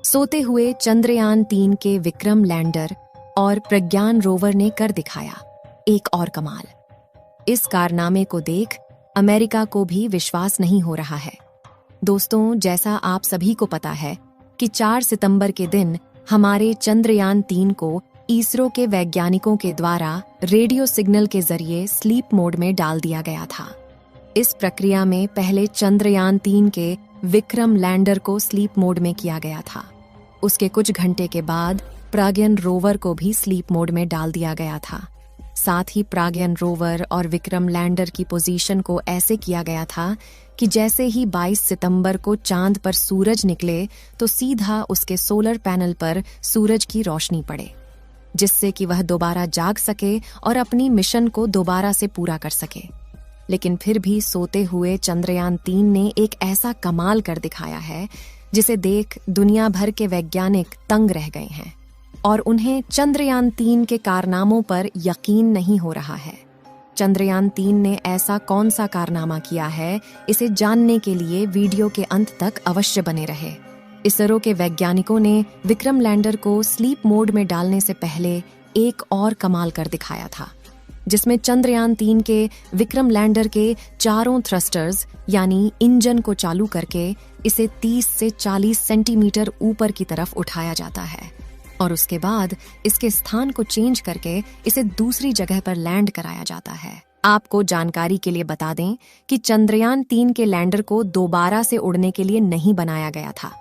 सोते हुए चंद्रयान-3 के विक्रम लैंडर और प्रज्ञान रोवर ने कर दिखाया एक और कमाल। इस कारनामे को देख अमेरिका को भी विश्वास नहीं हो रहा है। दोस्तों, जैसा आप सभी को पता है कि 4 सितंबर के दिन हमारे चंद्रयान-3 को इसरो के वैज्ञानिकों के द्वारा रेडियो सिग्नल के जरिए स्लीप मोड में डाल दिया गया था। इस प्रक्रिया में पहले चंद्रयान-3 के विक्रम लैंडर को स्लीप मोड में किया गया था। उसके कुछ घंटे के बाद प्रज्ञान रोवर को भी स्लीप मोड में डाल दिया गया था। साथ ही प्रज्ञान रोवर और विक्रम लैंडर की पोजीशन को ऐसे किया गया था कि जैसे ही 22 सितंबर को चांद पर सूरज निकले तो सीधा उसके सोलर पैनल पर सूरज की रोशनी पड़े, जिससे कि वह दोबारा जाग सके और अपनी मिशन को दोबारा से पूरा कर सके। लेकिन फिर भी सोते हुए चंद्रयान-3 ने एक ऐसा कमाल कर दिखाया है जिसे देख दुनिया भर के वैज्ञानिक तंग रह गए हैं और उन्हें चंद्रयान-3 के कारनामों पर यकीन नहीं हो रहा है। चंद्रयान-3 ने ऐसा कौन सा कारनामा किया है, इसे जानने के लिए वीडियो के अंत तक अवश्य बने रहे। इसरो के वैज्ञानिकों ने विक्रम लैंडर को स्लीप मोड में डालने से पहले एक और कमाल कर दिखाया था, जिसमें चंद्रयान-3 के विक्रम लैंडर के चारों थ्रस्टर्स यानी इंजन को चालू करके इसे 30 से 40 सेंटीमीटर ऊपर की तरफ उठाया जाता है और उसके बाद इसके स्थान को चेंज करके इसे दूसरी जगह पर लैंड कराया जाता है। आपको जानकारी के लिए बता दें कि चंद्रयान-3 के लैंडर को दोबारा से उड़ने के लिए नहीं बनाया गया था।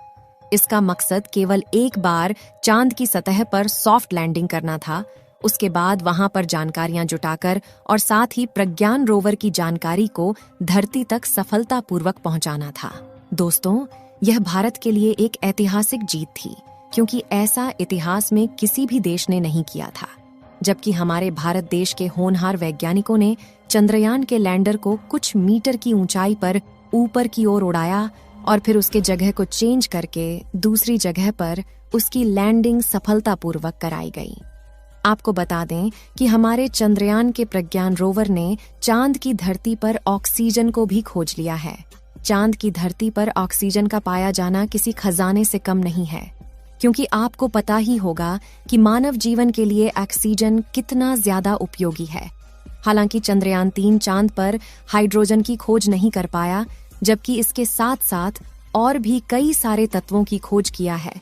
इसका मकसद केवल एक बार चांद की सतह पर सॉफ्ट लैंडिंग करना था, उसके बाद वहां पर जानकारियां जुटाकर और साथ ही प्रज्ञान रोवर की जानकारी को धरती तक सफलतापूर्वक पहुंचाना था। दोस्तों, यह भारत के लिए एक ऐतिहासिक जीत थी, क्योंकि ऐसा इतिहास में किसी भी देश ने नहीं किया था। जबकि हमारे भारत देश के होनहार वैज्ञानिकों ने चंद्रयान के लैंडर को कुछ मीटर की ऊंचाई पर ऊपर की ओर उड़ाया और फिर उसके जगह को चेंज करके दूसरी जगह पर उसकी लैंडिंग सफलतापूर्वक कराई गई। आपको बता दें कि हमारे चंद्रयान के प्रज्ञान रोवर ने चांद की धरती पर ऑक्सीजन को भी खोज लिया है। चांद की धरती पर ऑक्सीजन का पाया जाना किसी खजाने से कम नहीं है, क्योंकि आपको पता ही होगा कि मानव जीवन के लिए ऑक्सीजन कितना ज्यादा उपयोगी है। हालांकि चंद्रयान-3 चांद पर हाइड्रोजन की खोज नहीं कर पाया, जबकि इसके साथ साथ और भी कई सारे तत्वों की खोज किया है,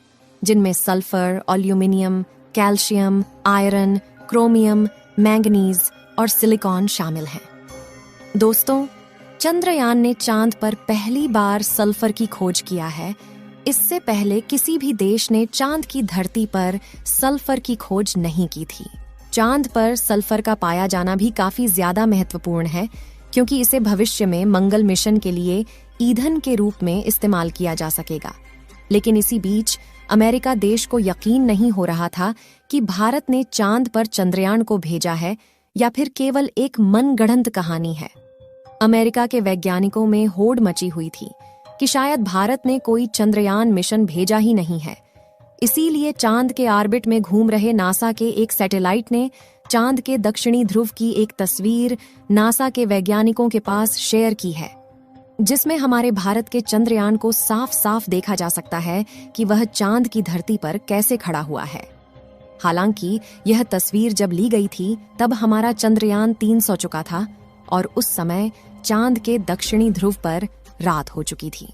जिनमें sulphur, aluminium, calcium, iron, chromium, manganese और सिलिकॉन शामिल हैं। दोस्तों, चंद्रयान ने चांद पर पहली बार सल्फर की खोज किया है। इससे पहले किसी भी देश ने चांद की धरती पर सल्फर की खोज नहीं की थी। चांद पर सल्फर का पाया जाना भी काफी ज्यादा महत्वपूर्ण है, क्योंकि इसे भविष्य में मंगल मिशन के लिए ईंधन के रूप में इस्तेमाल किया जा सकेगा। लेकिन इसी बीच अमेरिका देश को यकीन नहीं हो रहा था कि भारत ने चांद पर चंद्रयान को भेजा है या फिर केवल एक मनगढ़ंत कहानी है। अमेरिका के वैज्ञानिकों में होड़ मची हुई थी कि शायद भारत ने कोई चंद्रयान मिशन भेजा ही नहीं है। इसीलिए चांद के ऑर्बिट में घूम रहे नासा के एक सैटेलाइट ने चांद के दक्षिणी ध्रुव की एक तस्वीर नासा के वैज्ञानिकों के पास शेयर की है, जिसमें हमारे भारत के चंद्रयान को साफ साफ देखा जा सकता है कि वह चांद की धरती पर कैसे खड़ा हुआ है। हालांकि यह तस्वीर जब ली गई थी तब हमारा चंद्रयान 3 सो चुका था और उस समय चांद के दक्षिणी ध्रुव पर रात हो चुकी थी।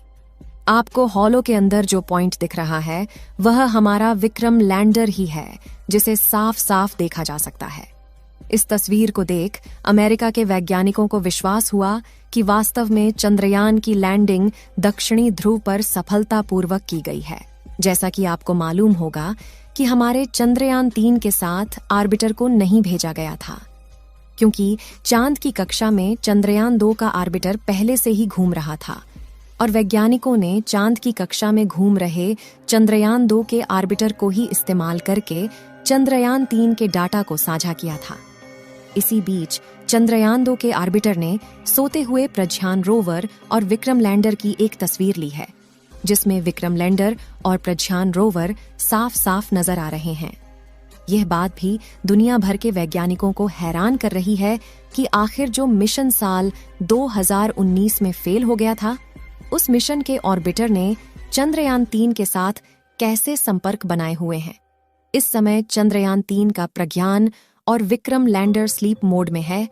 आपको हॉलो के अंदर जो पॉइंट दिख रहा है वह हमारा विक्रम लैंडर ही है, जिसे साफ साफ देखा जा सकता है। इस तस्वीर को देख अमेरिका के वैज्ञानिकों को विश्वास हुआ कि वास्तव में चंद्रयान की लैंडिंग दक्षिणी ध्रुव पर सफलतापूर्वक की गई है। जैसा कि आपको मालूम होगा कि हमारे चंद्रयान 3 के साथ ऑर्बिटर को नहीं भेजा गया था, क्योंकि चांद की कक्षा में चंद्रयान 2 का ऑर्बिटर पहले से ही घूम रहा था और वैज्ञानिकों ने चांद की कक्षा में घूम रहे चंद्रयान 2 के ऑर्बिटर को ही इस्तेमाल करके चंद्रयान 3 के डाटा को साझा किया था। इसी बीच चंद्रयान 2 के ऑर्बिटर ने सोते हुए प्रज्ञान रोवर और विक्रम लैंडर की एक तस्वीर ली है, जिसमें विक्रम लैंडर और प्रज्ञान रोवर साफ साफ नजर आ रहे हैं। यह बात भी दुनिया भर के वैज्ञानिकों को हैरान कर रही है कि आखिर जो मिशन साल 2019 में फेल हो गया था, उस मिशन के ऑर्बिटर ने चंद्रयान 3 के साथ कैसे संपर्क बनाए हुए हैं। इस समय चंद्रयान 3 का प्रज्ञान और विक्रम लैंडर स्लीप मोड में है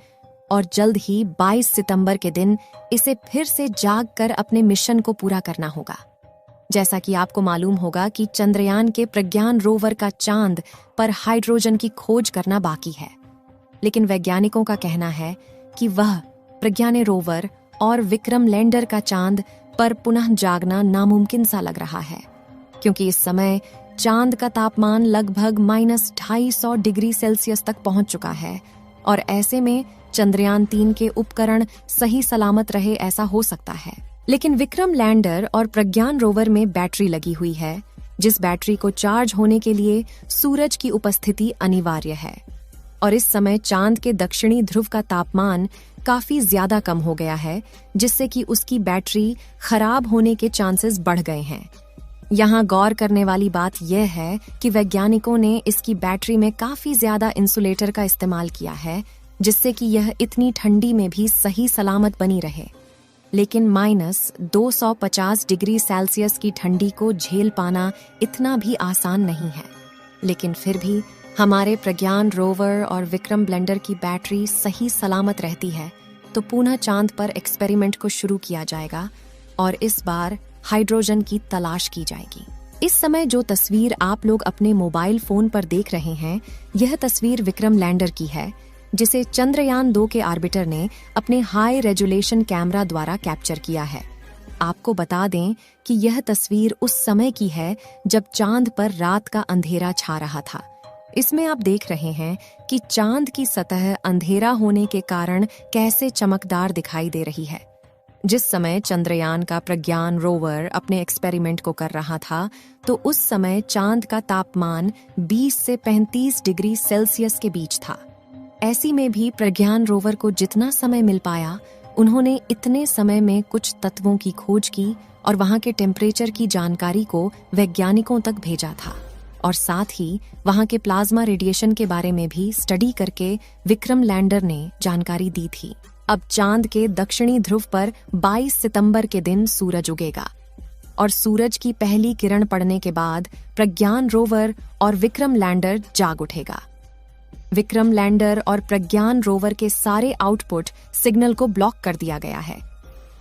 और जल्द ही 22 सितंबर के दिन इसे फिर से जाग कर अपने मिशन को पूरा करना होगा। जैसा कि आपको मालूम होगा कि चंद्रयान के प्रज्ञान रोवर का चांद पर हाइड्रोजन की खोज करना बाकी है, लेकिन वैज्ञानिकों का कहना है कि वह प्रज्ञान रोवर और विक्रम लैंडर का चांद पर पुनः जागना नामुमकिन सा लग रहा है, क्योंकि इस समय चांद का तापमान लगभग -250 डिग्री सेल्सियस तक पहुंच चुका है और ऐसे में चंद्रयान 3 के उपकरण सही सलामत रहे ऐसा हो सकता है। लेकिन विक्रम लैंडर और प्रज्ञान रोवर में बैटरी लगी हुई है, जिस बैटरी को चार्ज होने के लिए सूरज की उपस्थिति अनिवार्य है और इस समय चांद के दक्षिणी ध्रुव का तापमान काफी ज्यादा कम हो गया है, जिससे कि उसकी बैटरी खराब होने के चांसेस बढ़ गए हैं। यहाँ गौर करने वाली बात यह है कि वैज्ञानिकों ने इसकी बैटरी में काफी ज्यादा इंसुलेटर का इस्तेमाल किया है, जिससे कि यह इतनी ठंडी में भी सही सलामत बनी रहे। लेकिन -250 डिग्री सेल्सियस की ठंडी को झेल पाना इतना भी आसान नहीं है। लेकिन फिर भी हमारे प्रज्ञान रोवर और विक्रम लैंडर की बैटरी सही सलामत रहती है तो पुनः चांद पर एक्सपेरिमेंट को शुरू किया जाएगा और इस बार हाइड्रोजन की तलाश की जाएगी। इस समय जो तस्वीर आप लोग अपने मोबाइल फोन पर देख रहे हैं, यह तस्वीर विक्रम लैंडर की है, जिसे चंद्रयान 2 के आर्बिटर ने अपने हाई रेजोल्यूशन कैमरा द्वारा कैप्चर किया है। आपको बता दें कि यह तस्वीर उस समय की है जब चांद पर रात का अंधेरा छा रहा था। इसमें आप देख रहे हैं कि चांद की सतह अंधेरा होने के कारण कैसे चमकदार दिखाई दे रही है। जिस समय चंद्रयान का प्रज्ञान रोवर अपने एक्सपेरिमेंट को कर रहा था, तो उस समय चांद का तापमान 20 से 35 डिग्री सेल्सियस के बीच था। ऐसी में भी प्रज्ञान रोवर को जितना समय मिल पाया, उन्होंने इतने समय में कुछ तत्वों की खोज की और वहां के टेम्परेचर की जानकारी को वैज्ञानिकों तक भेजा था और साथ ही वहां के प्लाज्मा रेडिएशन के बारे में भी स्टडी करके विक्रम लैंडर ने जानकारी दी थी। अब चांद के दक्षिणी ध्रुव पर 22 सितंबर के दिन सूरज उगेगा और सूरज की पहली किरण पड़ने के बाद प्रज्ञान रोवर और विक्रम लैंडर जाग उठेगा। विक्रम लैंडर और प्रज्ञान रोवर के सारे आउटपुट सिग्नल को ब्लॉक कर दिया गया है।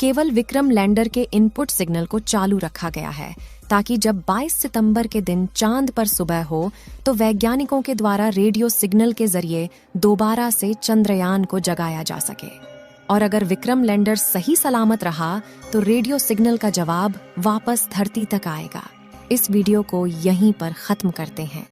केवल विक्रम लैंडर के इनपुट सिग्नल को चालू रखा गया है, ताकि जब 22 सितंबर के दिन चांद पर सुबह हो तो वैज्ञानिकों के द्वारा रेडियो सिग्नल के जरिए दोबारा से चंद्रयान को जगाया जा सके। और अगर विक्रम लैंडर सही सलामत रहा तो रेडियो सिग्नल का जवाब वापस धरती तक आएगा। इस वीडियो को यहीं पर खत्म करते हैं।